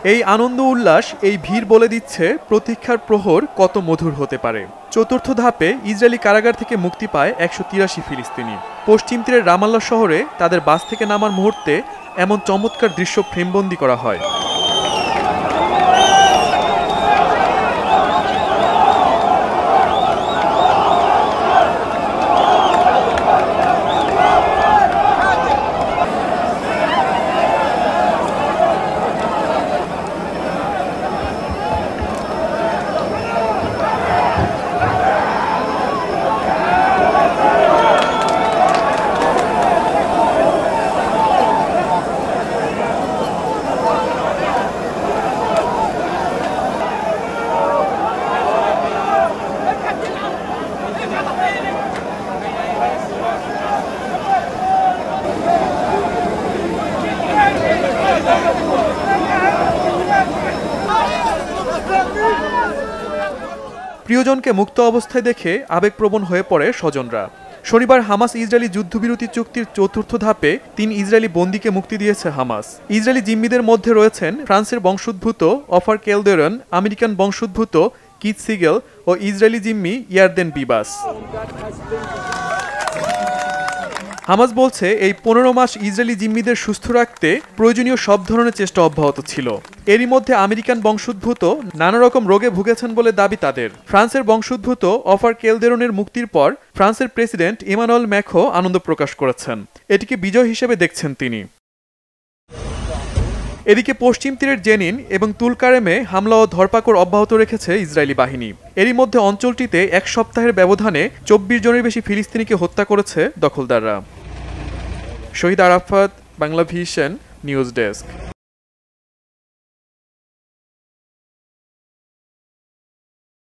এই আনন্দ উল্লাস, এই ভিড় বলে দিচ্ছে প্রতীক্ষার প্রহর কত মধুর হতে পারে। চতুর্থ ধাপে ইসরায়েলি কারাগার থেকে মুক্তি পায় ১৮৩ ফিলিস্তিনি। পশ্চিম তীরের রামাল্লাহ শহরে তাদের বাস থেকে নামার মুহূর্তে এমন চমৎকার দৃশ্য ফ্রেমবন্দি করা হয়। প্রিয়জনকে মুক্ত অবস্থায় দেখে আবেগপ্রবণ হয়ে পড়ে স্বজনরা। শনিবার হামাস ইসরায়েলি যুদ্ধবিরতি চুক্তির চতুর্থ ধাপে ৩ ইসরায়েলি বন্দীকে মুক্তি দিয়েছে হামাস। ইসরায়েলি জিম্মিদের মধ্যে রয়েছেন ফ্রান্সের বংশোদ্ভূত অফার কেলদেরন, আমেরিকান বংশোদ্ভূত কিথ সিগেল ও ইসরায়েলি জিম্মি ইয়ারদেন বিবাস। হামাস বলছে এই ১৫ মাস ইসরায়েলি জিম্মিদের সুস্থ রাখতে প্রয়োজনীয় সব ধরনের চেষ্টা অব্যাহত ছিল। এরই মধ্যে আমেরিকান বংশোদ্ভূত নানা রকম রোগে ভুগেছেন বলে দাবি তাদের। ফ্রান্সের বংশোদ্ভূত অফার কেলদেরনের মুক্তির পর ফ্রান্সের প্রেসিডেন্ট ইমানুয়েল ম্যাক্রো আনন্দ প্রকাশ করেছেন। এটিকে বিজয় হিসেবে দেখছেন তিনি। এদিকে পশ্চিম তীরের জেনিন এবং তুলকারেমে হামলা ও ধরপাকড় অব্যাহত রেখেছে ইসরায়েলি বাহিনী। এরই মধ্যে অঞ্চলটিতে এক সপ্তাহের ব্যবধানে ২৪ জনের বেশি ফিলিস্তিনিকে হত্যা করেছে দখলদাররা। Shahid Arafat, Bangla vision news desk.